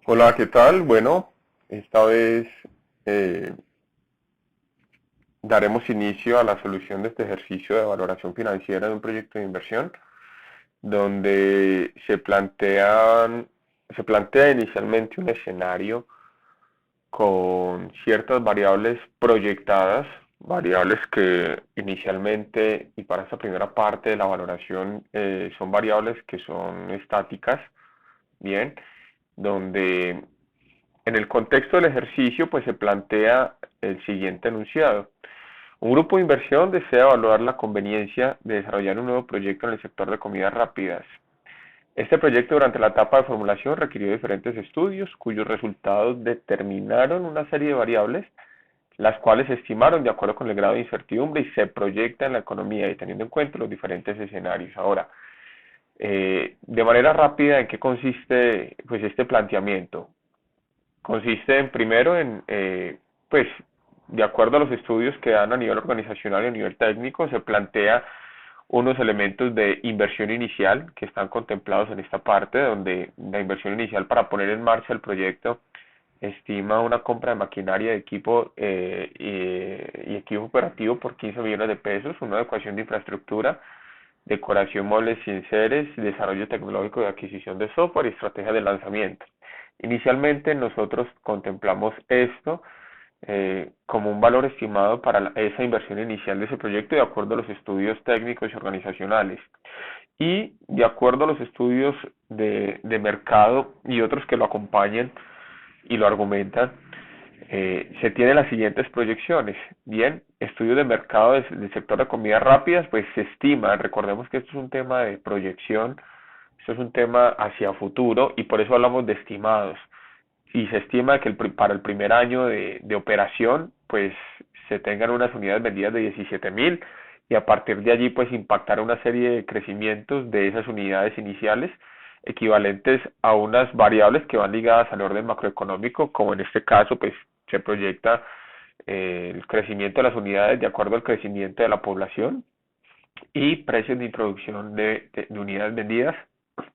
Hola, ¿qué tal? Bueno, esta vez eh, daremos inicio a la solución de este ejercicio de valoración financiera de un proyecto de inversión, donde se plantea inicialmente un escenario con ciertas variables proyectadas, variables que inicialmente y para esta primera parte de la valoración son variables que son estáticas, bien, donde en el contexto del ejercicio, pues se plantea el siguiente enunciado. Un grupo de inversión desea evaluar la conveniencia de desarrollar un nuevo proyecto en el sector de comidas rápidas. Este proyecto durante la etapa de formulación requirió diferentes estudios cuyos resultados determinaron una serie de variables, las cuales se estimaron de acuerdo con el grado de incertidumbre y se proyecta en la economía y teniendo en cuenta los diferentes escenarios. Ahora, de manera rápida, ¿en qué consiste pues este planteamiento? Consiste en, primero en, pues, de acuerdo a los estudios que dan a nivel organizacional y a nivel técnico, se plantea unos elementos de inversión inicial que están contemplados en esta parte, donde la inversión inicial para poner en marcha el proyecto estima una compra de maquinaria de equipo y equipo operativo por 15 millones de pesos, una adecuación de infraestructura, decoración, muebles y enseres, desarrollo tecnológico de adquisición de software y estrategia de lanzamiento. Inicialmente nosotros contemplamos esto como un valor estimado para esa inversión inicial de ese proyecto de acuerdo a los estudios técnicos y organizacionales. Y de acuerdo a los estudios de mercado y otros que lo acompañan y lo argumentan, se tienen las siguientes proyecciones. Bien, estudios de mercado del sector de comidas rápidas, pues se estima, recordemos que esto es un tema de proyección, esto es un tema hacia futuro y por eso hablamos de estimados. Y se estima que para el primer año de operación, pues se tengan unas unidades vendidas de 17.000 y a partir de allí pues impactar una serie de crecimientos de esas unidades iniciales equivalentes a unas variables que van ligadas al orden macroeconómico, como en este caso pues se proyecta el crecimiento de las unidades de acuerdo al crecimiento de la población y precios de introducción de unidades vendidas,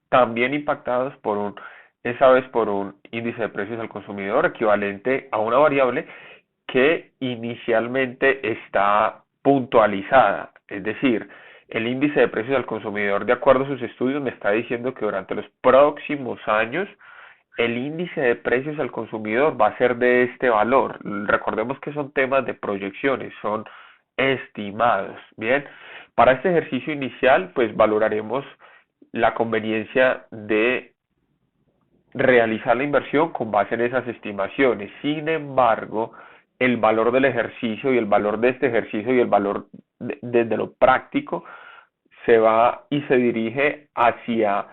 también impactados por esa vez por un índice de precios al consumidor equivalente a una variable que inicialmente está puntualizada, es decir, el índice de precios al consumidor, de acuerdo a sus estudios, me está diciendo que durante los próximos años el índice de precios al consumidor va a ser de este valor. Recordemos que son temas de proyecciones, son estimados. Bien, para este ejercicio inicial, pues valoraremos la conveniencia de realizar la inversión con base en esas estimaciones. Sin embargo, el valor del ejercicio y el valor de este ejercicio y el valor desde lo práctico se va y se dirige hacia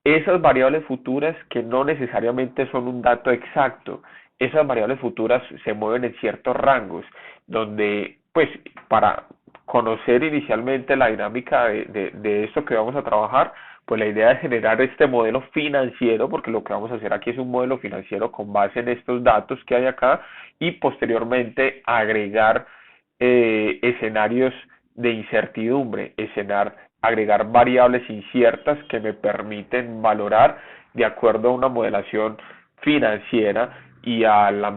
esas variables futuras que no necesariamente son un dato exacto. Esas variables futuras se mueven en ciertos rangos, donde, pues, para conocer inicialmente la dinámica de esto que vamos a trabajar, pues la idea es generar este modelo financiero, porque lo que vamos a hacer aquí es un modelo financiero con base en estos datos que hay acá y posteriormente agregar escenarios de incertidumbre, agregar variables inciertas que me permiten valorar de acuerdo a una modelación financiera y al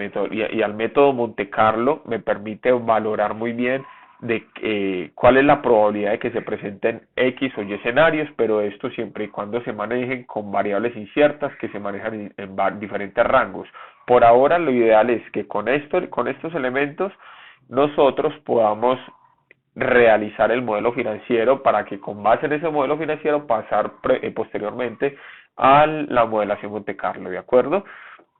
método Monte Carlo me permite valorar muy bien de cuál es la probabilidad de que se presenten X o Y escenarios, pero esto siempre y cuando se manejen con variables inciertas que se manejan en diferentes rangos. Por ahora lo ideal es que con estos elementos nosotros podamos realizar el modelo financiero para que con base en ese modelo financiero pasar posteriormente a la modelación Monte Carlo, ¿de acuerdo?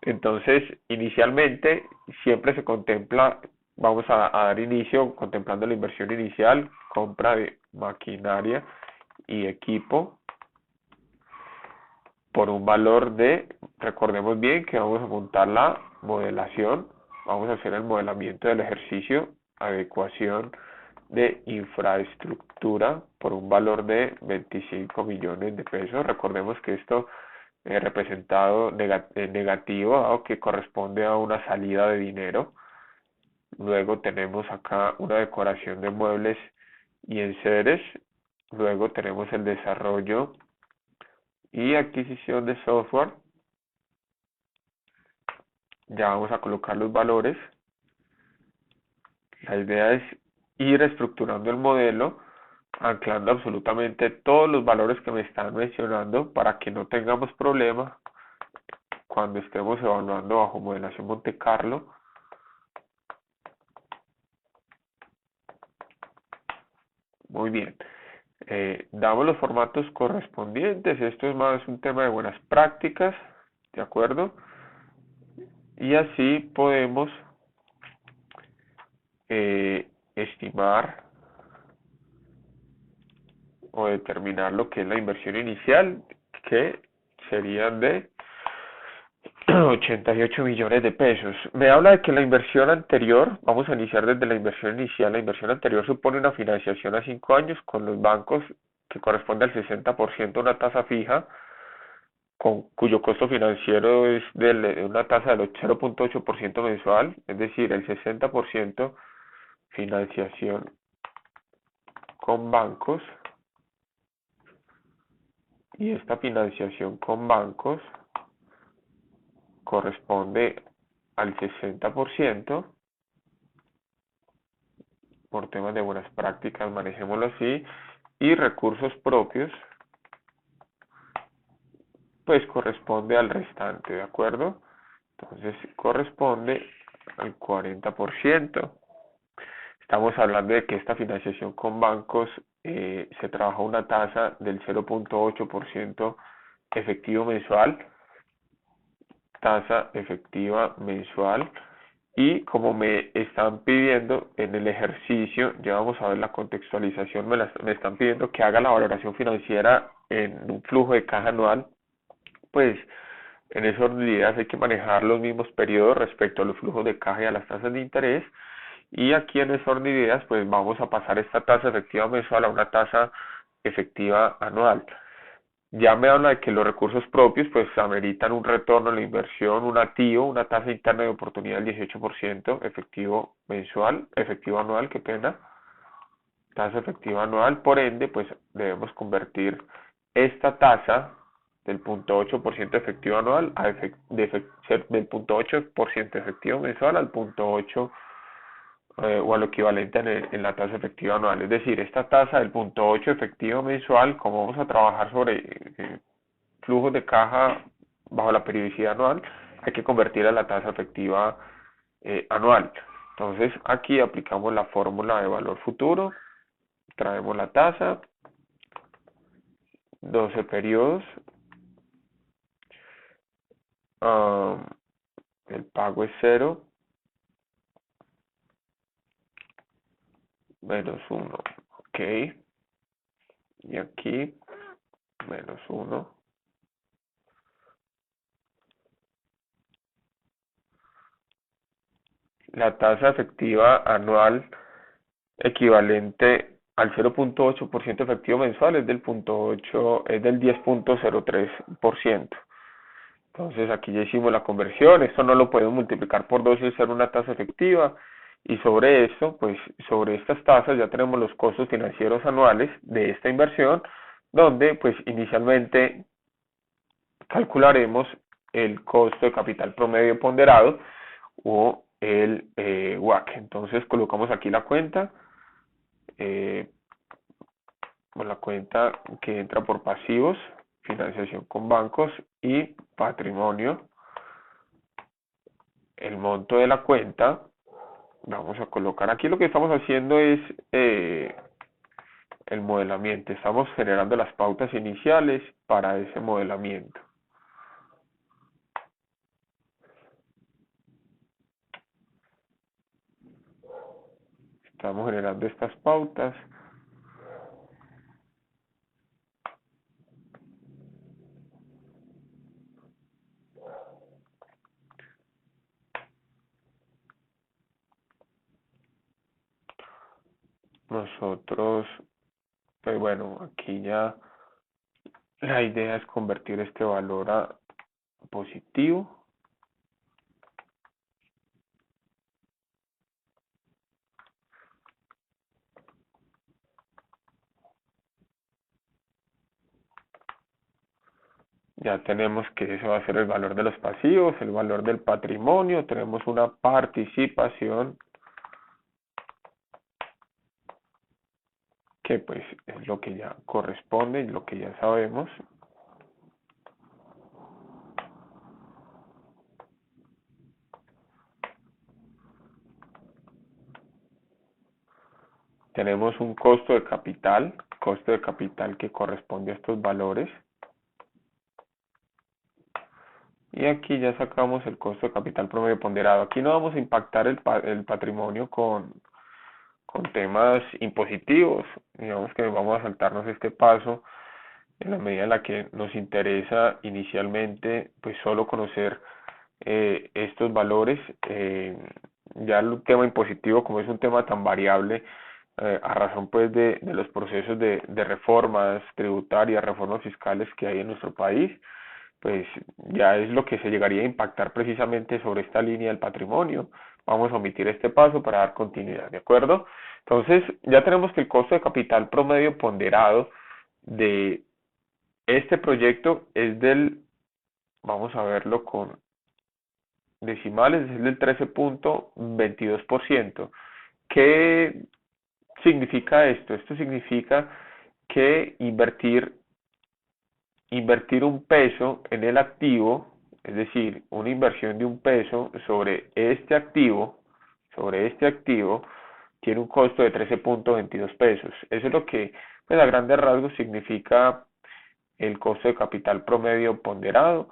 Entonces, inicialmente siempre se contempla, vamos a dar inicio contemplando la inversión inicial, compra de maquinaria y equipo por un valor de, recordemos bien que vamos a montar la modelación, vamos a hacer el modelamiento del ejercicio, adecuación de infraestructura por un valor de 25 millones de pesos. Recordemos que esto es representado negativo, dado que corresponde a una salida de dinero. Luego tenemos acá una decoración de muebles y enseres. Luego tenemos el desarrollo y adquisición de software Ya vamos a colocar los valores. La idea es ir estructurando el modelo, anclando absolutamente todos los valores que me están mencionando para que no tengamos problema cuando estemos evaluando bajo modelación Monte Carlo. Muy bien. Damos los formatos correspondientes. Esto es más un tema de buenas prácticas, ¿de acuerdo? Y así podemos estimar o determinar lo que es la inversión inicial, que serían de 88 millones de pesos. Me habla de que la inversión anterior, vamos a iniciar desde la inversión inicial, la inversión anterior supone una financiación a 5 años con los bancos que corresponde al 60% de una tasa fija, cuyo costo financiero es de una tasa del 0.8% mensual, es decir, el 60% financiación con bancos, y esta financiación con bancos corresponde al 60%. Por temas de buenas prácticas, manejémoslo así, y recursos propios, pues corresponde al restante, ¿de acuerdo? Entonces corresponde al 40%. Estamos hablando de que esta financiación con bancos se trabaja una tasa del 0.8% efectivo mensual, tasa efectiva mensual, y como me están pidiendo en el ejercicio, ya vamos a ver la contextualización, me están pidiendo que haga la valoración financiera en un flujo de caja anual, pues en ese orden de ideas hay que manejar los mismos periodos respecto a los flujos de caja y a las tasas de interés. Y aquí en ese orden de ideas, pues vamos a pasar esta tasa efectiva mensual a una tasa efectiva anual. Ya me habla de que los recursos propios pues ameritan un retorno a la inversión, un activo, una tasa interna de oportunidad del 18% efectivo mensual, efectivo anual, qué pena, tasa efectiva anual. Por ende, pues debemos convertir esta tasa del 0.8% efectivo anual del 0.8% efectivo mensual al 0.8 o a lo equivalente en la tasa efectiva anual. Es decir, esta tasa del 0.8 efectivo mensual, como vamos a trabajar sobre flujos de caja bajo la periodicidad anual, hay que convertir a la tasa efectiva anual. Entonces aquí aplicamos la fórmula de valor futuro, traemos la tasa, 12 periodos, el pago es 0, menos 1, ok, y aquí menos 1. La tasa efectiva anual equivalente al 0.8% efectivo mensual es del 10.03%. Entonces aquí ya hicimos la conversión, esto no lo podemos multiplicar por 2 y hacer una tasa efectiva, y sobre esto, pues sobre estas tasas ya tenemos los costos financieros anuales de esta inversión, donde pues inicialmente calcularemos el costo de capital promedio ponderado o el WACC. Entonces colocamos aquí la cuenta, la cuenta que entra por pasivos, financiación con bancos y patrimonio. El monto de la cuenta, vamos a colocar aquí, lo que estamos haciendo es el modelamiento, estamos generando las pautas iniciales para ese modelamiento. Estamos generando estas pautas. Nosotros, pues bueno, aquí ya la idea es convertir este valor a positivo. Ya tenemos que eso va a ser el valor de los pasivos, el valor del patrimonio, tenemos una participación que pues es lo que ya corresponde y lo que ya sabemos. Tenemos un costo de capital que corresponde a estos valores. Y aquí ya sacamos el costo de capital promedio ponderado. Aquí no vamos a impactar el patrimonio con temas impositivos. Digamos que vamos a saltarnos este paso en la medida en la que nos interesa inicialmente pues solo conocer estos valores. Ya el tema impositivo, como es un tema tan variable, a razón pues de los procesos de reformas tributarias, reformas fiscales que hay en nuestro país, pues ya es lo que se llegaría a impactar precisamente sobre esta línea del patrimonio. Vamos a omitir este paso para dar continuidad, ¿de acuerdo? Entonces, ya tenemos que el costo de capital promedio ponderado de este proyecto es vamos a verlo con decimales, es del 13.22%. ¿Qué significa esto? Esto significa que invertir un peso en el activo, es decir, una inversión de un peso sobre este activo, tiene un costo de 13.22 pesos. Eso es lo que, pues, a grandes rasgos significa el costo de capital promedio ponderado.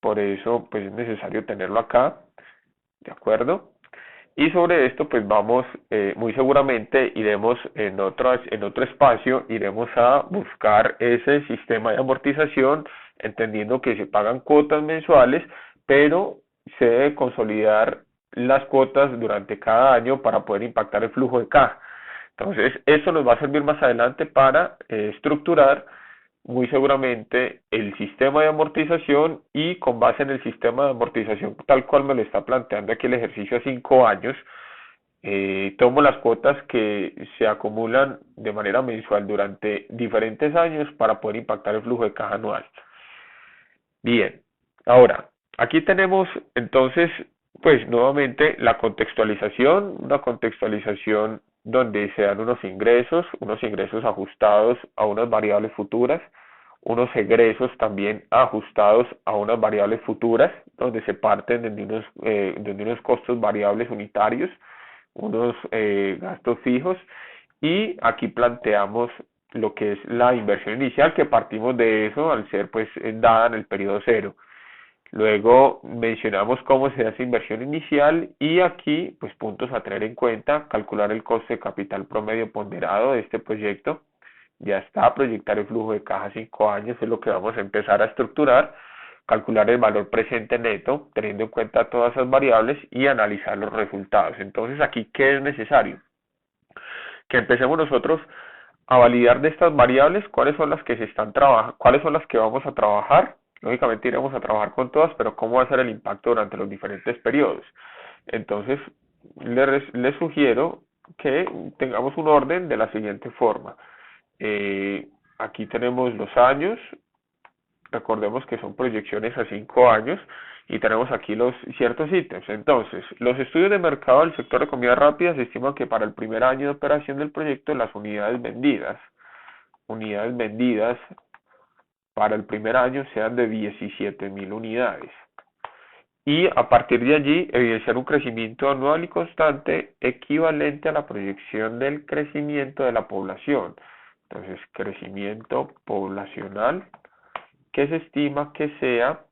Por eso, pues, es necesario tenerlo acá, ¿de acuerdo? Y sobre esto, pues vamos, muy seguramente iremos en otro espacio, iremos a buscar ese sistema de amortización, entendiendo que se pagan cuotas mensuales, pero se debe consolidar las cuotas durante cada año para poder impactar el flujo de caja. Entonces, esto nos va a servir más adelante para estructurar muy seguramente el sistema de amortización, y con base en el sistema de amortización tal cual me lo está planteando aquí el ejercicio a 5 años, tomo las cuotas que se acumulan de manera mensual durante diferentes años para poder impactar el flujo de caja anual. Bien, ahora, aquí tenemos entonces, pues nuevamente la contextualización, una contextualización donde se dan unos ingresos ajustados a unas variables futuras, unos egresos también ajustados a unas variables futuras, donde se parten de unos costos variables unitarios, unos gastos fijos, y aquí planteamos lo que es la inversión inicial, que partimos de eso al ser pues dada en el periodo cero. Luego mencionamos cómo se hace inversión inicial, y aquí pues puntos a tener en cuenta: calcular el coste de capital promedio ponderado de este proyecto. Ya está, proyectar el flujo de caja a 5 años es lo que vamos a empezar a estructurar. Calcular el valor presente neto teniendo en cuenta todas esas variables y analizar los resultados. Entonces aquí, ¿qué es necesario? Que empecemos nosotros a validar de estas variables cuáles son las que cuáles son las que vamos a trabajar. Lógicamente iremos a trabajar con todas, pero cómo va a ser el impacto durante los diferentes periodos. Entonces, les sugiero que tengamos un orden de la siguiente forma. Aquí tenemos los años, recordemos que son proyecciones a 5 años, y tenemos aquí los ciertos ítems. Entonces, los estudios de mercado del sector de comida rápida se estima que para el primer año de operación del proyecto las unidades vendidas para el primer año sean de 17.000 unidades. Y a partir de allí, evidenciar un crecimiento anual y constante equivalente a la proyección del crecimiento de la población. Entonces, crecimiento poblacional que se estima que sea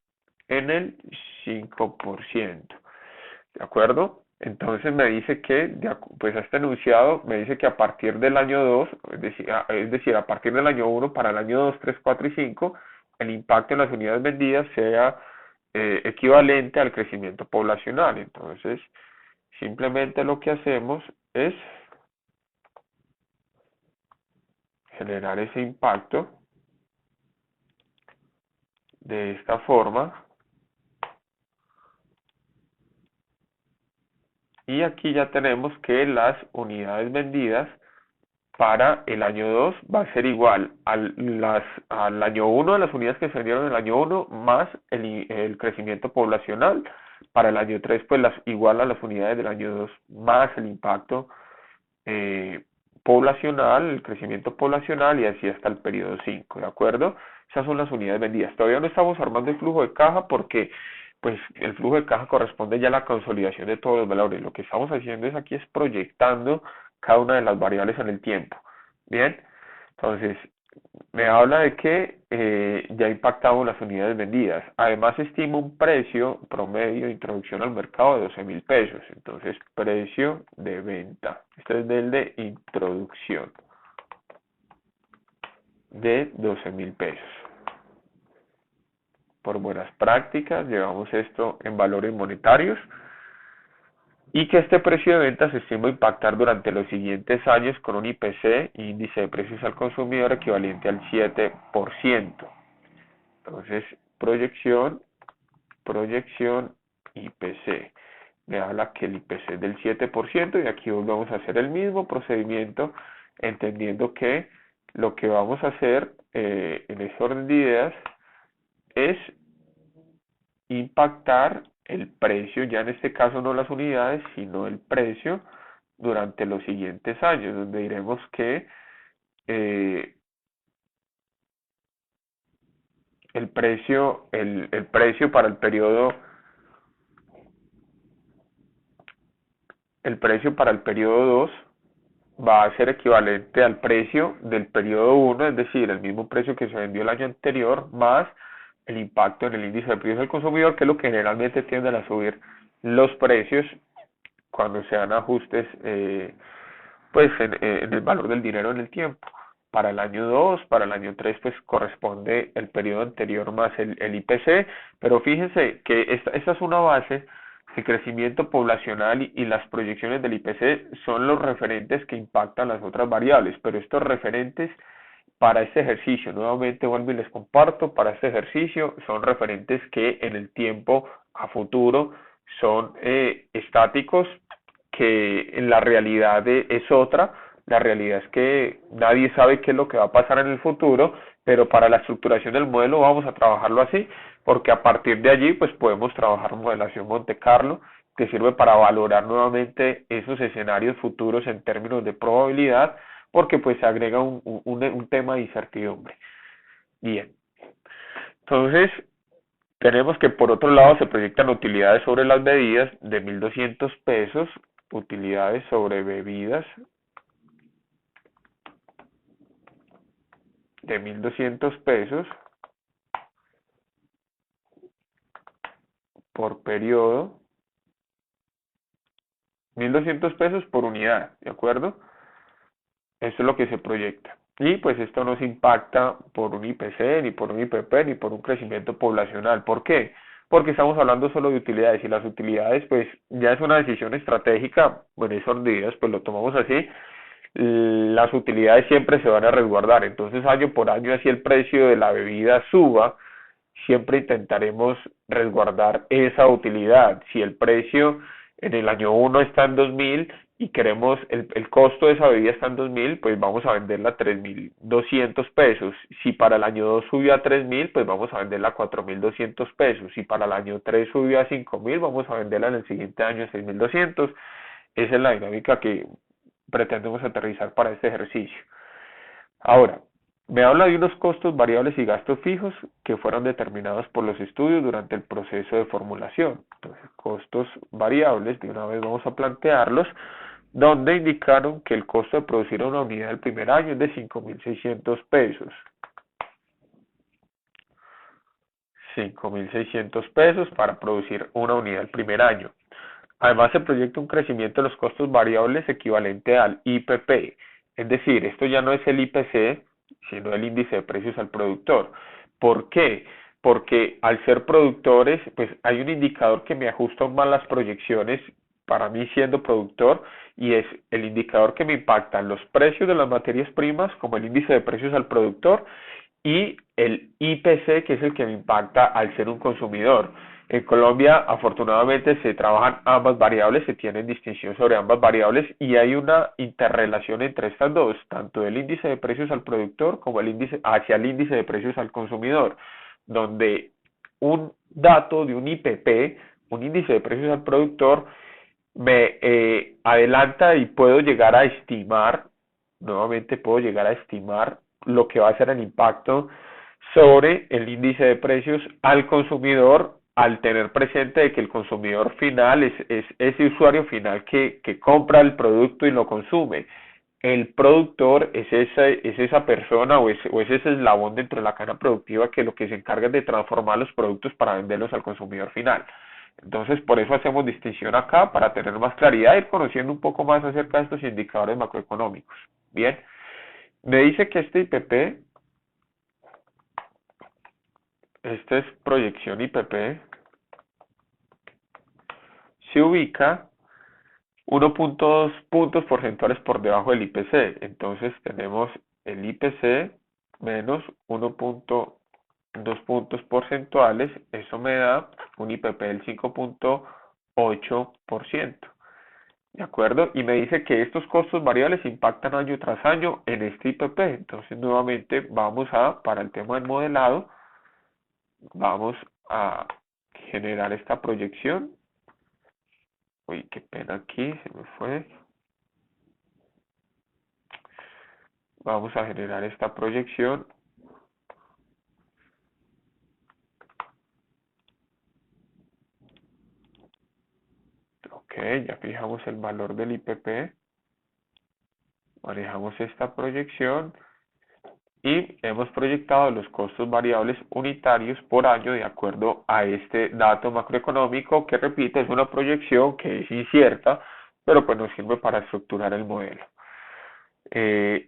en el 5%. ¿De acuerdo? Entonces me dice que, pues este enunciado me dice que a partir del año 2, es decir, a partir del año 1 para el año 2, 3, 4 y 5, el impacto en las unidades vendidas sea equivalente al crecimiento poblacional. Entonces, simplemente lo que hacemos es generar ese impacto de esta forma. Y aquí ya tenemos que las unidades vendidas para el año 2 va a ser igual al año 1 de las unidades que se vendieron en el año 1 más el crecimiento poblacional. Para el año 3 pues igual a las unidades del año 2 más el impacto poblacional, el crecimiento poblacional, y así hasta el periodo 5, ¿de acuerdo? Esas son las unidades vendidas. Todavía no estamos armando el flujo de caja porque pues el flujo de caja corresponde ya a la consolidación de todos los valores. Lo que estamos haciendo es aquí es proyectando cada una de las variables en el tiempo. Bien, entonces me habla de que ya impactamos las unidades vendidas. Además estima un precio promedio de introducción al mercado de 12.000 pesos. Entonces precio de venta. Este es del de introducción de 12.000 pesos. Por buenas prácticas llevamos esto en valores monetarios y que este precio de venta se estima impactar durante los siguientes años con un IPC, índice de precios al consumidor, equivalente al 7%. Entonces, proyección IPC. Me habla que el IPC es del 7% y aquí vamos a hacer el mismo procedimiento, entendiendo que lo que vamos a hacer en ese orden de ideas es impactar el precio, ya en este caso no las unidades, sino el precio durante los siguientes años, donde diremos que el precio para el periodo para el periodo 2 va a ser equivalente al precio del periodo 1, es decir, el mismo precio que se vendió el año anterior, más el impacto en el índice de precios del consumidor, que es lo que generalmente tienden a subir los precios cuando se dan ajustes pues en el valor del dinero en el tiempo. Para el año 2, para el año 3, pues corresponde el periodo anterior más el IPC, pero fíjense que esta es una base. El crecimiento poblacional y las proyecciones del IPC son los referentes que impactan las otras variables, pero estos referentes para este ejercicio, nuevamente vuelvo y les comparto, para este ejercicio son referentes que en el tiempo a futuro son estáticos, que en la realidad es otra. La realidad es que nadie sabe qué es lo que va a pasar en el futuro, pero para la estructuración del modelo vamos a trabajarlo así, porque a partir de allí pues podemos trabajar modelación Monte Carlo, que sirve para valorar nuevamente esos escenarios futuros en términos de probabilidad, porque pues se agrega un tema de incertidumbre. Bien, entonces tenemos que por otro lado se proyectan utilidades sobre las bebidas de 1.200 pesos, utilidades sobre bebidas de 1.200 pesos por periodo, 1.200 pesos por unidad, ¿de acuerdo? Eso es lo que se proyecta. Y pues esto no se impacta por un IPC, ni por un IPP, ni por un crecimiento poblacional. ¿Por qué? Porque estamos hablando solo de utilidades, y las utilidades pues ya es una decisión estratégica, bueno, esos días pues lo tomamos así. Las utilidades siempre se van a resguardar, entonces año por año, así el precio de la bebida suba, siempre intentaremos resguardar esa utilidad. Si el precio en el año 1 está en 2.000 y queremos el costo de esa bebida está en 2.000, pues vamos a venderla a 3.200 pesos. Si para el año 2 subió a 3.000, pues vamos a venderla a 4.200 pesos. Si para el año 3 subió a 5.000, vamos a venderla en el siguiente año a 6.200. Esa es la dinámica que pretendemos aterrizar para este ejercicio. Ahora, me habla de unos costos variables y gastos fijos que fueron determinados por los estudios durante el proceso de formulación. Entonces, costos variables, de una vez vamos a plantearlos, donde indicaron que el costo de producir una unidad del primer año es de 5.600 pesos. 5.600 pesos para producir una unidad el primer año. Además, se proyecta un crecimiento de los costos variables equivalente al IPP. Es decir, esto ya no es el IPC, sino el índice de precios al productor. ¿Por qué? Porque al ser productores, pues hay un indicador que me ajusta aún más las proyecciones para mí siendo productor, y es el indicador que me impacta los precios de las materias primas, como el índice de precios al productor, y el IPC, que es el que me impacta al ser un consumidor. En Colombia, afortunadamente, se trabajan ambas variables, se tienen distinción sobre ambas variables y hay una interrelación entre estas dos, tanto el índice de precios al productor como el índice hacia el índice de precios al consumidor, donde un dato de un IPP, un índice de precios al productor, me adelanta y puedo llegar a estimar, nuevamente puedo llegar a estimar lo que va a ser el impacto sobre el índice de precios al consumidor, al tener presente de que el consumidor final es ese usuario final que compra el producto y lo consume. El productor es esa persona o es ese eslabón dentro de la cadena productiva que lo que se encarga es de transformar los productos para venderlos al consumidor final. Entonces, por eso hacemos distinción acá, para tener más claridad y ir conociendo un poco más acerca de estos indicadores macroeconómicos. Bien, me dice que este IPP, esta es proyección IPP, se ubica 1.2 puntos porcentuales por debajo del IPC. Entonces tenemos el IPC menos 1.2 puntos porcentuales, eso me da un IPP del 5.8%. ¿De acuerdo? Y me dice que estos costos variables impactan año tras año en este IPP. Entonces, nuevamente, para el tema del modelado, vamos a generar esta proyección. Uy, qué pena aquí, se me fue. Vamos a generar esta proyección. Ok, ya fijamos el valor del IPP. Manejamos esta proyección y hemos proyectado los costos variables unitarios por año de acuerdo a este dato macroeconómico que, repito, es una proyección que es incierta, pero pues nos sirve para estructurar el modelo.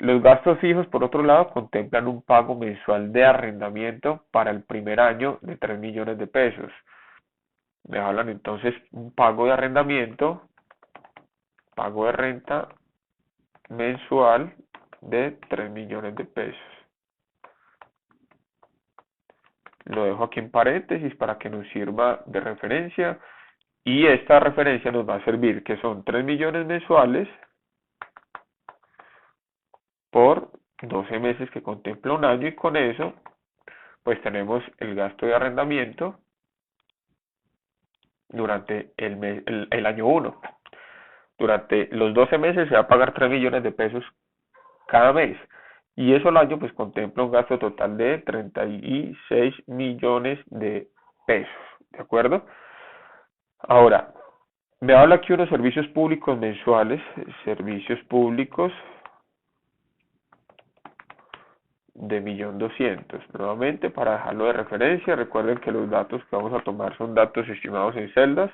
Los gastos fijos, por otro lado, contemplan un pago mensual de arrendamiento para el primer año de 3 millones de pesos. Me hablan entonces un pago de arrendamiento, pago de renta mensual de 3 millones de pesos. Lo dejo aquí en paréntesis para que nos sirva de referencia y esta referencia nos va a servir que son 3 millones mensuales por 12 meses que contempla un año y con eso pues tenemos el gasto de arrendamiento durante el año 1. Durante los 12 meses se va a pagar 3 millones de pesos cada mes. Y eso al año pues contempla un gasto total de 36 millones de pesos. ¿De acuerdo? Ahora, me habla aquí unos servicios públicos mensuales. Servicios públicos de 1.200.000. Nuevamente, para dejarlo de referencia, recuerden que los datos que vamos a tomar son datos estimados en celdas.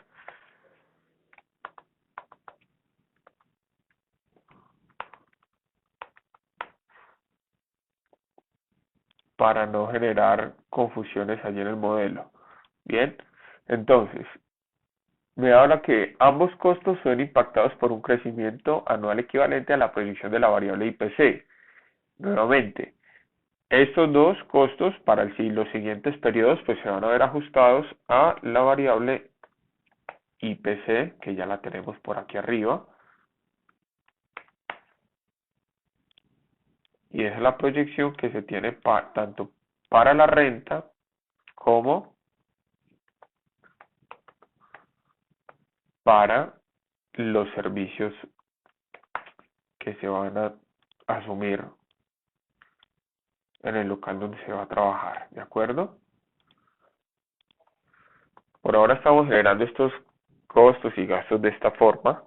Para no generar confusiones allí en el modelo. Bien, entonces, me habla que ambos costos son impactados por un crecimiento anual equivalente a la proyección de la variable IPC. Nuevamente, estos dos costos para los siguientes periodos pues se van a ver ajustados a la variable IPC, que ya la tenemos por aquí arriba. Y esa es la proyección que se tiene tanto para la renta como para los servicios que se van a asumir en el local donde se va a trabajar, ¿de acuerdo? Por ahora estamos generando estos costos y gastos de esta forma.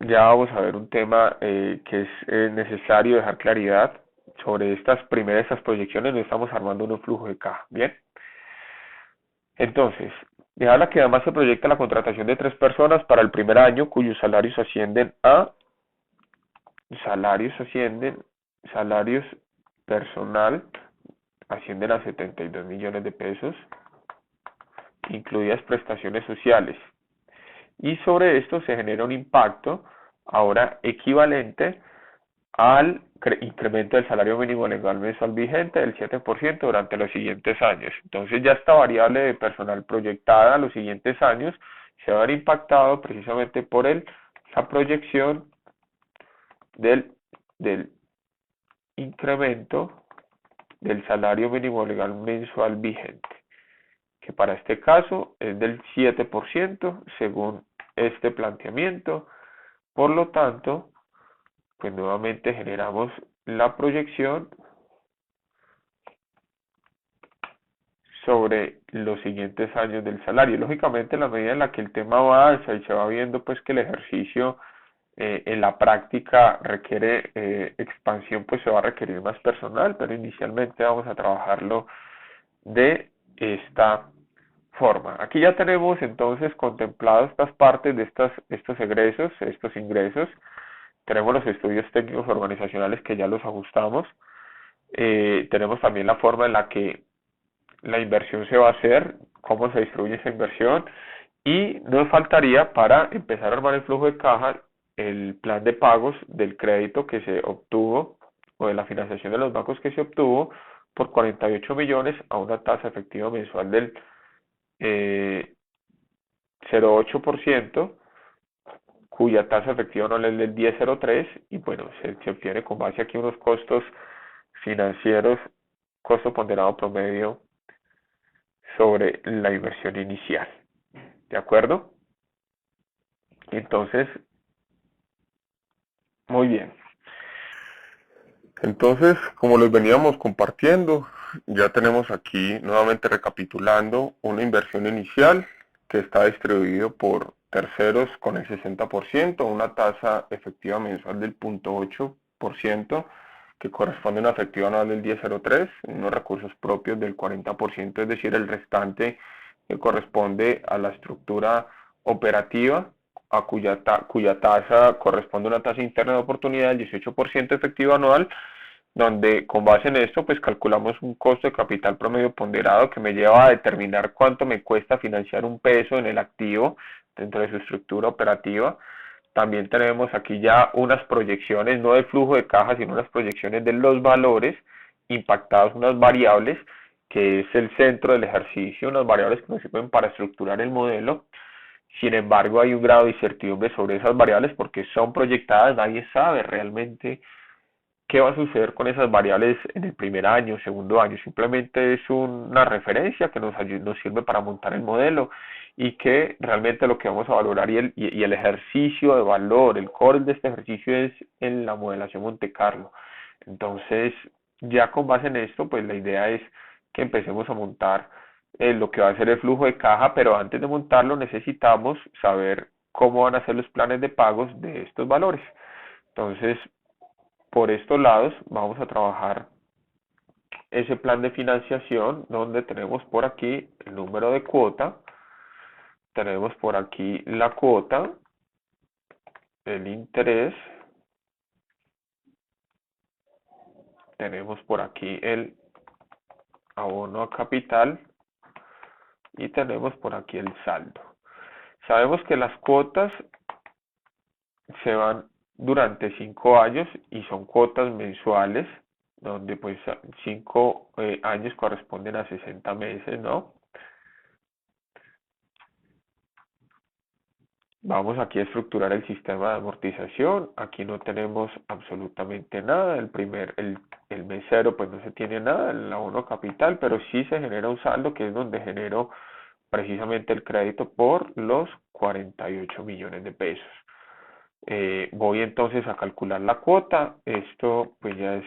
Ya vamos a ver un tema que es necesario dejar claridad sobre estas proyecciones. No estamos armando un flujo de caja, ¿bien? Entonces, me habla que además se proyecta la contratación de 3 personas para el primer año cuyos salarios ascienden salarios personal ascienden a 72 millones de pesos, incluidas prestaciones sociales. Y sobre esto se genera un impacto ahora equivalente al incremento del salario mínimo legal mensual vigente del 7% durante los siguientes años. Entonces ya esta variable de personal proyectada a los siguientes años se va a ver impactado precisamente por la proyección del incremento del salario mínimo legal mensual vigente, que para este caso es del 7% según este planteamiento. Por lo tanto, pues nuevamente generamos la proyección sobre los siguientes años del salario. Lógicamente, en la medida en la que el tema avanza y se va viendo pues que el ejercicio en la práctica requiere expansión, pues se va a requerir más personal, pero inicialmente vamos a trabajarlo de esta forma. Aquí ya tenemos entonces contempladas estas partes de estos egresos, estos ingresos. Tenemos los estudios técnicos organizacionales que ya los ajustamos. Tenemos también la forma en la que la inversión se va a hacer, cómo se distribuye esa inversión, y nos faltaría para empezar a armar el flujo de caja el plan de pagos del crédito que se obtuvo o de la financiación de los bancos que se obtuvo por 48 millones a una tasa efectiva mensual del 0,8%, cuya tasa efectiva no es del 10,03, y bueno, se obtiene con base aquí unos costos financieros, costo ponderado promedio sobre la inversión inicial. ¿De acuerdo? Entonces, muy bien. Entonces, como les veníamos compartiendo, ya tenemos aquí nuevamente recapitulando una inversión inicial que está distribuido por terceros con el 60%, una tasa efectiva mensual del 0,8%, que corresponde a una efectiva anual del 10,03, unos recursos propios del 40%, es decir, el restante que corresponde a la estructura operativa, a cuya tasa corresponde a una tasa interna de oportunidad del 18% efectiva anual, donde con base en esto pues calculamos un costo de capital promedio ponderado que me lleva a determinar cuánto me cuesta financiar un peso en el activo dentro de su estructura operativa. También tenemos aquí ya unas proyecciones, no del flujo de caja, sino unas proyecciones de los valores impactados, unas variables, que es el centro del ejercicio, unas variables que nos sirven para estructurar el modelo. Sin embargo, hay un grado de incertidumbre sobre esas variables porque son proyectadas, nadie sabe realmente qué va a suceder con esas variables en el primer año, segundo año. Simplemente es una referencia que nos sirve para montar el modelo, y que realmente lo que vamos a valorar y el ejercicio de valor, el core de este ejercicio es en la modelación Monte Carlo. Entonces, ya con base en esto, pues la idea es que empecemos a montar lo que va a ser el flujo de caja, pero antes de montarlo necesitamos saber cómo van a ser los planes de pagos de estos valores. Entonces, por estos lados vamos a trabajar ese plan de financiación, donde tenemos por aquí el número de cuota, tenemos por aquí la cuota, el interés, tenemos por aquí el abono a capital y tenemos por aquí el saldo. Sabemos que las cuotas se van durante 5 años y son cuotas mensuales, donde pues 5 años corresponden a 60 meses, ¿no? Vamos aquí a estructurar el sistema de amortización. Aquí no tenemos absolutamente nada. El mes cero pues no se tiene nada, el abono capital, pero sí se genera un saldo, que es donde genero precisamente el crédito por los 48 millones de pesos. Voy entonces a calcular la cuota. Esto pues ya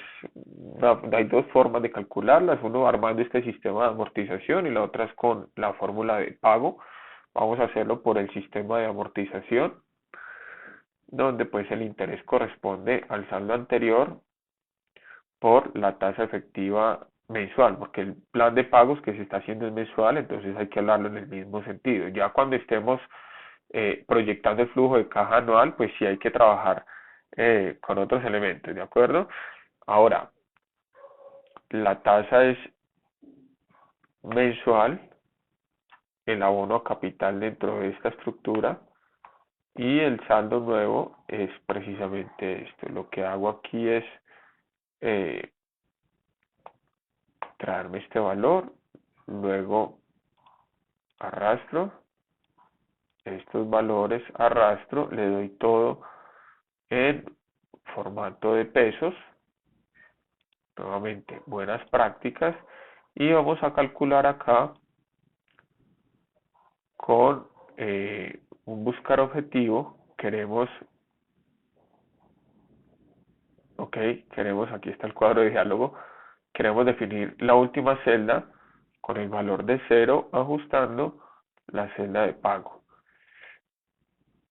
hay dos formas de calcularlas, uno armando este sistema de amortización y la otra es con la fórmula de pago. Vamos a hacerlo por el sistema de amortización, donde pues el interés corresponde al saldo anterior por la tasa efectiva mensual, porque el plan de pagos que se está haciendo es mensual, entonces hay que hablarlo en el mismo sentido. Ya cuando estemos proyectando el flujo de caja anual, pues sí hay que trabajar con otros elementos, ¿de acuerdo? Ahora, la tasa es mensual, el abono a capital dentro de esta estructura y el saldo nuevo es precisamente esto. Lo que hago aquí es traerme este valor, luego arrastro estos valores, arrastro, le doy todo en formato de pesos, nuevamente buenas prácticas, y vamos a calcular acá con un buscar objetivo. Queremos, aquí está el cuadro de diálogo, queremos definir la última celda con el valor de 0 ajustando la celda de pago.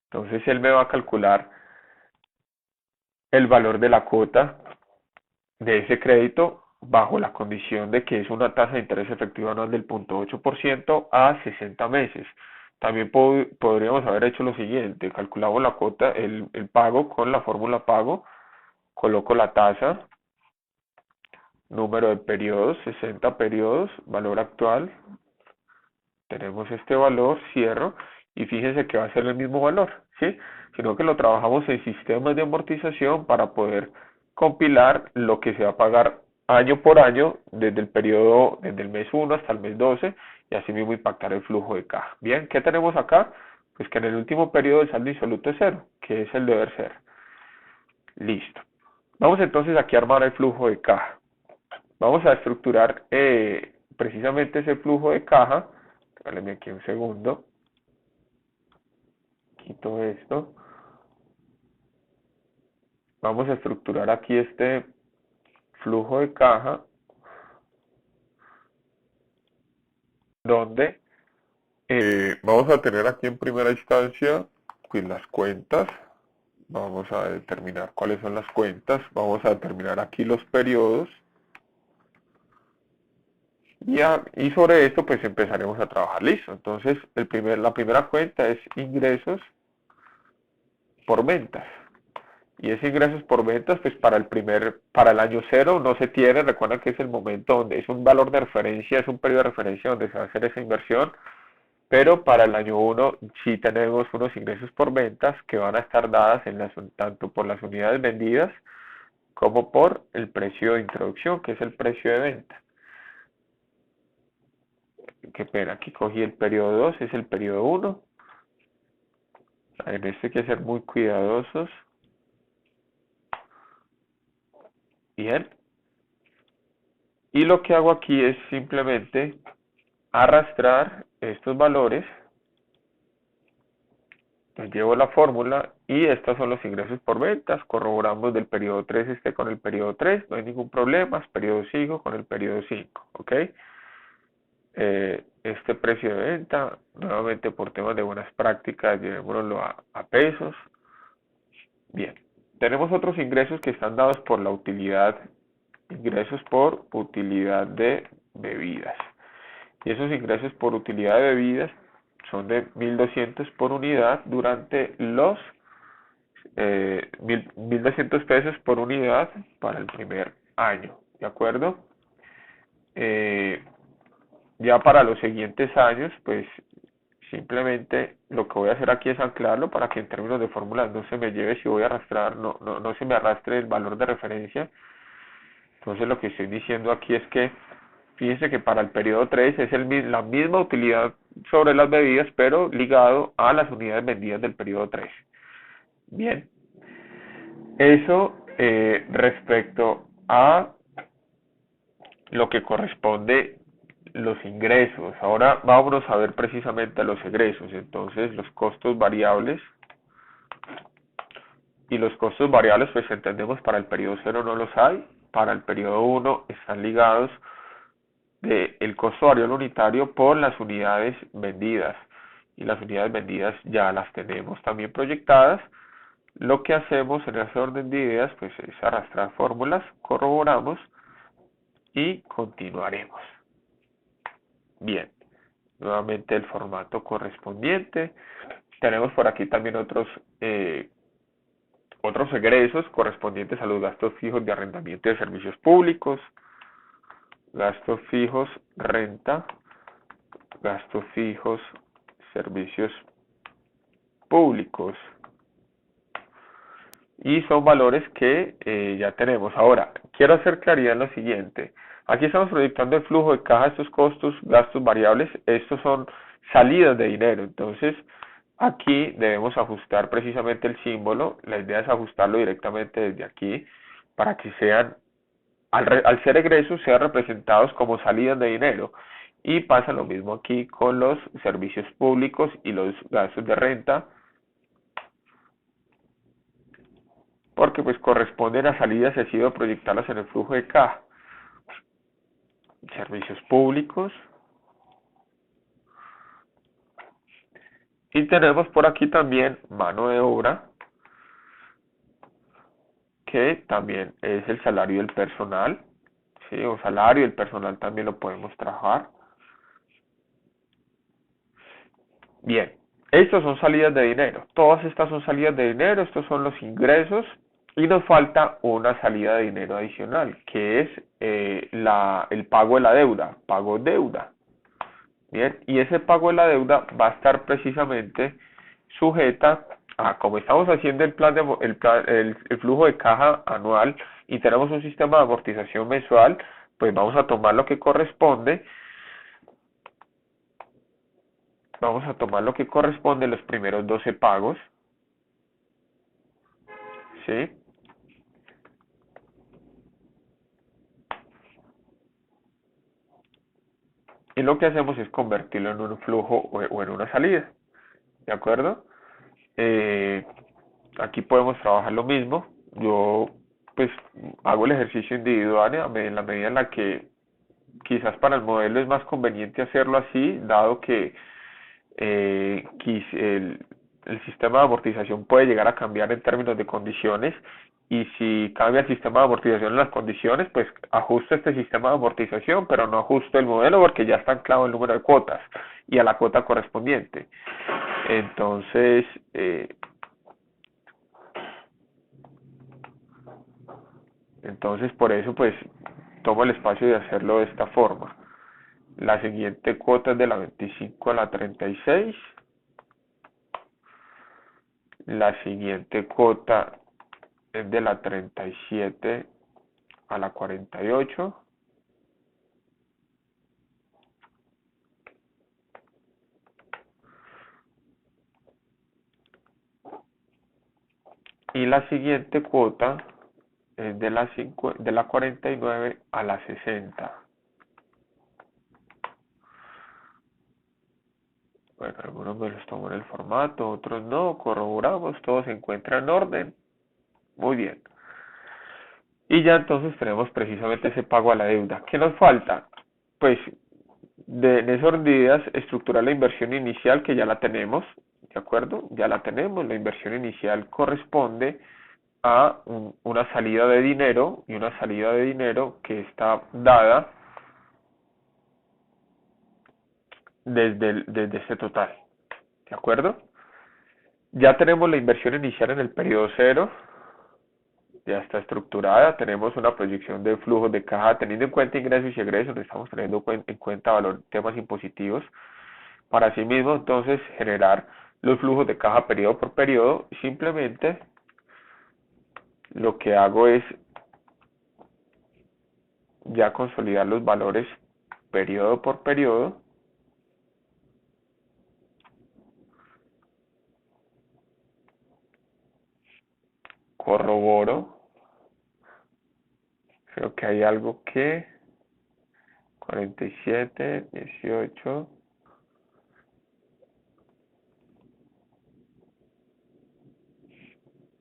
Entonces él me va a calcular el valor de la cuota de ese crédito bajo la condición de que es una tasa de interés efectiva anual del 0.8% a 60 meses. También podríamos haber hecho lo siguiente: calculamos la cuota, el pago con la fórmula pago, coloco la tasa, número de periodos, 60 periodos, valor actual, tenemos este valor, cierro, y fíjense que va a ser el mismo valor, ¿sí? Sino que lo trabajamos en sistemas de amortización para poder compilar lo que se va a pagar año por año desde el periodo, desde el mes 1 hasta el mes 12, y así mismo impactar el flujo de caja. Bien, ¿qué tenemos acá? Pues que en el último periodo el saldo insoluto es 0, que es el deber ser. Listo. Vamos entonces aquí a armar el flujo de caja. Vamos a estructurar precisamente ese flujo de caja. Regáleme aquí un segundo. Quito esto. Vamos a estructurar aquí este flujo de caja donde vamos a tener aquí en primera instancia pues las cuentas. Vamos a determinar cuáles son las cuentas. Vamos a determinar aquí los periodos. Y sobre esto pues empezaremos a trabajar. Listo. Entonces la primera cuenta es ingresos por ventas. Y ese ingresos por ventas, pues para el año 0 no se tiene. Recuerden que es el momento donde es un valor de referencia, es un periodo de referencia donde se va a hacer esa inversión. Pero para el año 1 sí tenemos unos ingresos por ventas que van a estar dadas tanto por las unidades vendidas como por el precio de introducción, que es el precio de venta. Qué pena, aquí cogí el periodo 2, es el periodo 1. En esto hay que ser muy cuidadosos. Bien. Y lo que hago aquí es simplemente arrastrar estos valores, les llevo la fórmula y estos son los ingresos por ventas. Corroboramos del periodo 3 esté con el periodo 3, no hay ningún problema. Periodo 5 con el periodo 5, ¿ok? Este precio de venta, nuevamente por temas de buenas prácticas, llevémoslo a pesos. Bien, tenemos otros ingresos que están dados por la utilidad, ingresos por utilidad de bebidas. Y esos ingresos por utilidad de bebidas son de 1.200 por unidad durante los 1.200 pesos por unidad para el primer año, ¿de acuerdo? Ya para los siguientes años, pues simplemente lo que voy a hacer aquí es anclarlo para que en términos de fórmulas no se me lleve, si voy a arrastrar, no se me arrastre el valor de referencia. Entonces lo que estoy diciendo aquí es que fíjense que para el periodo 3 es la misma utilidad sobre las bebidas, pero ligado a las unidades vendidas del periodo 3. Bien, eso respecto a lo que corresponde los ingresos. Ahora vámonos a ver precisamente a los egresos. Entonces los costos variables, y los costos variables pues entendemos para el periodo 0 no los hay, para el periodo 1 están ligados el costo variable unitario por las unidades vendidas, y las unidades vendidas ya las tenemos también proyectadas. Lo que hacemos en ese orden de ideas pues es arrastrar fórmulas, corroboramos y continuaremos. Bien, nuevamente el formato correspondiente. Tenemos por aquí también otros egresos correspondientes a los gastos fijos de arrendamiento de servicios públicos, gastos fijos, renta, gastos fijos, servicios públicos. y son valores que ya tenemos. Ahora, quiero hacer claridad en lo siguiente. Aquí estamos proyectando el flujo de caja, estos costos, gastos variables, estos son salidas de dinero. Entonces, aquí debemos ajustar precisamente el símbolo. La idea es ajustarlo directamente desde aquí para que sean, al ser egresos, sean representados como salidas de dinero. Y pasa lo mismo aquí con los servicios públicos y los gastos de renta, porque pues corresponden a salidas y así debo proyectarlas en el flujo de caja. Servicios públicos. Y tenemos por aquí también mano de obra, que también es el salario del personal, ¿sí? O salario del personal también lo podemos trabajar. Bien, estos son salidas de dinero. Todas estas son salidas de dinero, estos son los ingresos. Y nos falta una salida de dinero adicional, que es el pago de la deuda, pago deuda. Bien, y ese pago de la deuda va a estar precisamente sujeta a, como estamos haciendo el flujo de caja anual y tenemos un sistema de amortización mensual, pues vamos a tomar lo que corresponde, los primeros 12 pagos, ¿sí? Y lo que hacemos es convertirlo en un flujo o en una salida, ¿de acuerdo? Eh, Aquí podemos trabajar lo mismo. Yo pues hago el ejercicio individual en la medida en la que quizás para el modelo es más conveniente hacerlo así, dado que el sistema de amortización puede llegar a cambiar en términos de condiciones, y si cambia el sistema de amortización en las condiciones, pues ajusto este sistema de amortización, pero no ajusto el modelo porque ya está anclado el número de cuotas y a la cuota correspondiente. Entonces, por eso, pues, tomo el espacio de hacerlo de esta forma. La siguiente cuota es de la 25 a la 36. La siguiente cuota es de la 37 a la 48. Y la siguiente cuota es de la 49 a la 60. Bueno, algunos me los tomo en el formato, otros no, corroboramos, todo se encuentra en orden. Muy bien. Y ya entonces tenemos precisamente ese pago a la deuda. ¿Qué nos falta? Pues en esas medidas estructurar la inversión inicial, que ya la tenemos, ¿de acuerdo? Ya la tenemos, la inversión inicial corresponde a una salida de dinero, y una salida de dinero que está dada desde ese total, ¿de acuerdo? Ya tenemos la inversión inicial en el periodo cero, ya está estructurada, tenemos una proyección de flujos de caja teniendo en cuenta ingresos y egresos, estamos teniendo en cuenta temas impositivos. Para sí mismo, entonces, generar los flujos de caja periodo por periodo. Simplemente lo que hago es ya consolidar los valores periodo por periodo. Corroboro. Creo que hay algo que 47, 18,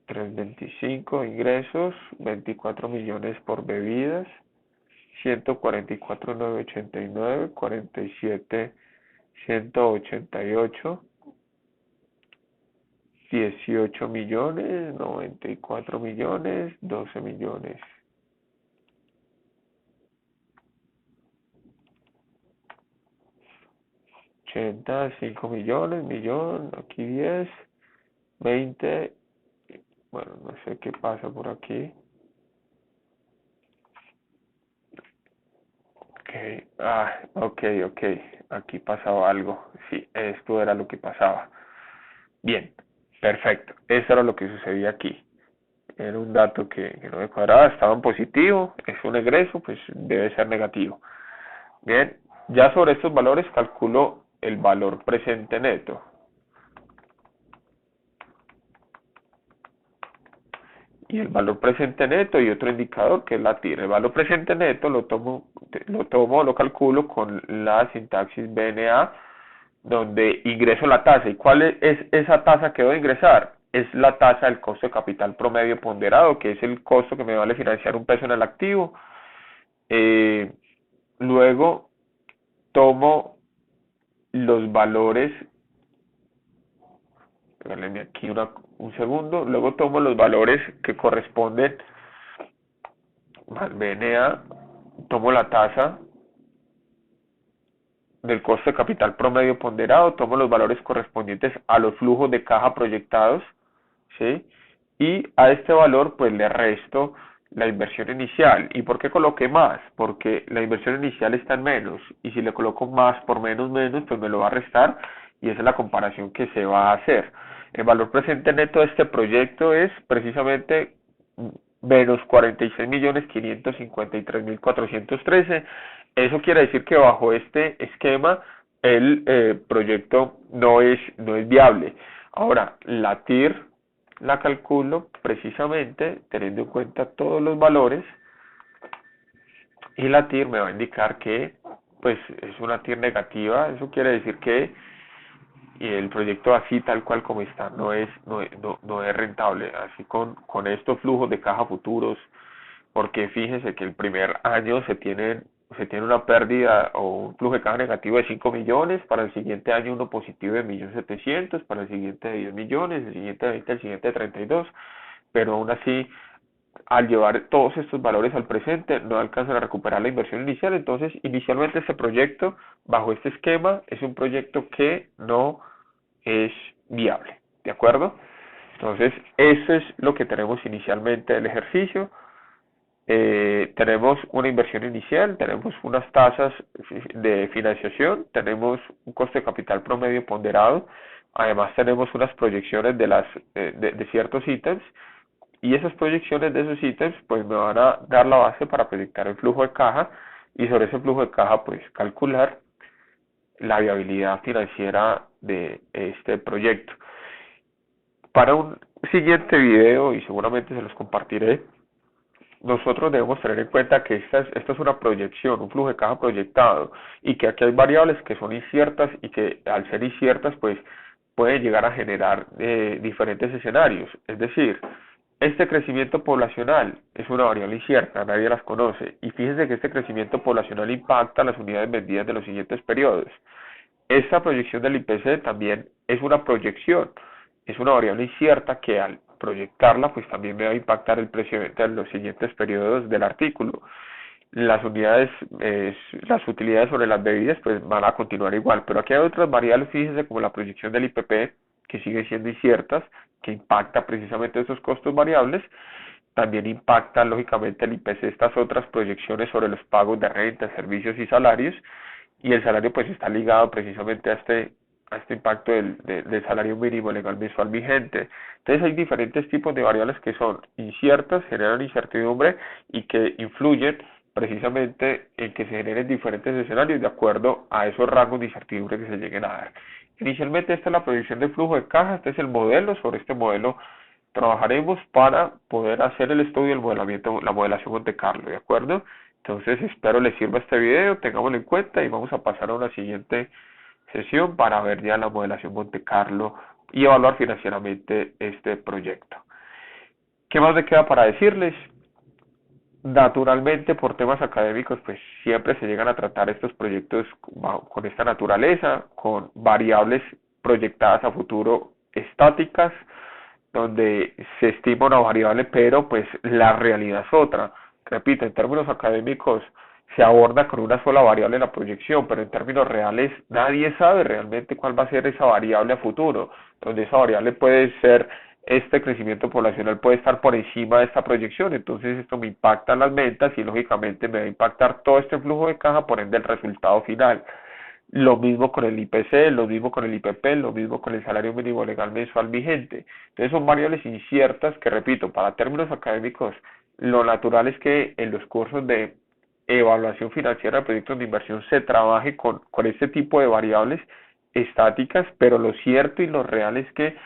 325 ingresos, 24 millones por bebidas, 144,989, 47, 188, 18 millones, 94 millones, 12 millones. 80, 5 millones, millón, aquí 10, 20, bueno, no sé qué pasa por aquí. Ok, aquí pasaba algo, sí, esto era lo que pasaba. Bien, perfecto, eso era lo que sucedía aquí. era un dato que no me cuadraba, estaba en positivo, es un egreso, pues debe ser negativo. Bien, ya sobre estos valores calculo el valor presente neto. Y el valor presente neto y otro indicador que es la TIR. El valor presente neto lo calculo con la sintaxis BNA, donde ingreso la tasa. ¿Y cuál es esa tasa que debo ingresar? Es la tasa del costo de capital promedio ponderado, que es el costo que me vale financiar un peso en el activo. Luego tomo los valores, regálenme aquí un segundo, luego tomo los valores que corresponden al BNA, tomo la tasa del costo de capital promedio ponderado, tomo los valores correspondientes a los flujos de caja proyectados, ¿sí? Y a este valor pues le resto la inversión inicial. ¿Y por qué coloqué más? Porque la inversión inicial está en menos, y si le coloco más por menos, pues me lo va a restar, y esa es la comparación que se va a hacer. El valor presente neto de este proyecto es precisamente menos 46.553.413. Eso quiere decir que bajo este esquema el proyecto no es viable. Ahora, la TIR la calculo precisamente teniendo en cuenta todos los valores, y la TIR me va a indicar que pues es una TIR negativa. Eso quiere decir que el proyecto así tal cual como está no es rentable, así con estos flujos de caja futuros, porque fíjense que el primer año se tiene una pérdida o un flujo de caja negativo de 5 millones, para el siguiente año uno positivo de 1.700.000, para el siguiente de 10 millones, el siguiente de 20, el siguiente de 32, pero aún así, al llevar todos estos valores al presente, no alcanzan a recuperar la inversión inicial. Entonces, inicialmente este proyecto, bajo este esquema, es un proyecto que no es viable, ¿de acuerdo? Entonces, eso es lo que tenemos inicialmente del ejercicio. Tenemos una inversión inicial, tenemos unas tasas de financiación, tenemos un coste de capital promedio ponderado, además tenemos unas proyecciones de ciertos ítems, y esas proyecciones de esos ítems pues me van a dar la base para proyectar el flujo de caja, y sobre ese flujo de caja pues calcular la viabilidad financiera de este proyecto. Para un siguiente video, y seguramente se los compartiré, nosotros debemos tener en cuenta que esta es una proyección, un flujo de caja proyectado, y que aquí hay variables que son inciertas, y que al ser inciertas pues pueden llegar a generar diferentes escenarios. Es decir, este crecimiento poblacional es una variable incierta, nadie las conoce, y fíjense que este crecimiento poblacional impacta las unidades vendidas de los siguientes periodos. Esta proyección del IPC también es una proyección, es una variable incierta que al proyectarla pues también me va a impactar el precio de venta en los siguientes periodos del artículo. Las las utilidades sobre las bebidas pues van a continuar igual, pero aquí hay otras variables, fíjense, como la proyección del IPP, que siguen siendo inciertas, que impacta precisamente esos costos variables. También impacta lógicamente el IPC estas otras proyecciones sobre los pagos de renta, servicios y salarios, y el salario pues está ligado precisamente a este impacto del salario mínimo legal mensual vigente. Entonces hay diferentes tipos de variables que son inciertas, generan incertidumbre, y que influyen precisamente en que se generen diferentes escenarios de acuerdo a esos rangos de incertidumbre que se lleguen a dar. Inicialmente esta es la proyección de flujo de caja, este es el modelo. Sobre este modelo trabajaremos para poder hacer el estudio del modelamiento, la modelación Monte Carlo, ¿de acuerdo? Entonces espero les sirva este video, tengámoslo en cuenta, y vamos a pasar a una siguiente sesión para ver ya la modelación Monte Carlo y evaluar financieramente este proyecto. ¿Qué más me queda para decirles? Naturalmente, por temas académicos, pues siempre se llegan a tratar estos proyectos con esta naturaleza, con variables proyectadas a futuro estáticas, donde se estima una variable, pero pues la realidad es otra. Repito, en términos académicos se aborda con una sola variable en la proyección, pero en términos reales nadie sabe realmente cuál va a ser esa variable a futuro, donde esa variable puede ser este crecimiento poblacional, puede estar por encima de esta proyección. Entonces esto me impacta en las ventas, y lógicamente me va a impactar todo este flujo de caja, por ende el resultado final. Lo mismo con el IPC, lo mismo con el IPP, lo mismo con el salario mínimo legal mensual vigente. Entonces son variables inciertas que, repito, para términos académicos, lo natural es que en los cursos de evaluación financiera de proyectos de inversión se trabaje con este tipo de variables estáticas, pero lo cierto y lo real es que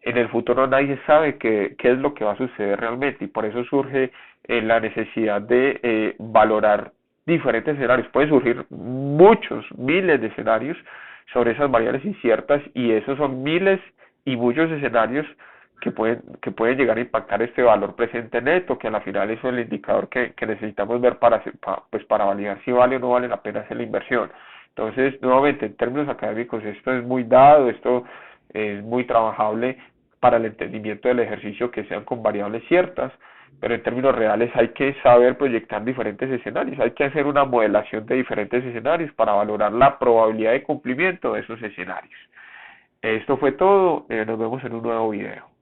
en el futuro nadie sabe qué es lo que va a suceder realmente y por eso surge la necesidad de valorar diferentes escenarios. Pueden surgir muchos, miles de escenarios sobre esas variables inciertas y esos son miles y muchos escenarios que pueden llegar a impactar este valor presente neto, que a la final es el indicador que necesitamos ver para validar si vale o no vale la pena hacer la inversión. Entonces, nuevamente, en términos académicos, esto es muy dado, esto es muy trabajable para el entendimiento del ejercicio que sean con variables ciertas, pero en términos reales hay que saber proyectar diferentes escenarios, hay que hacer una modelación de diferentes escenarios para valorar la probabilidad de cumplimiento de esos escenarios. Esto fue todo, nos vemos en un nuevo video.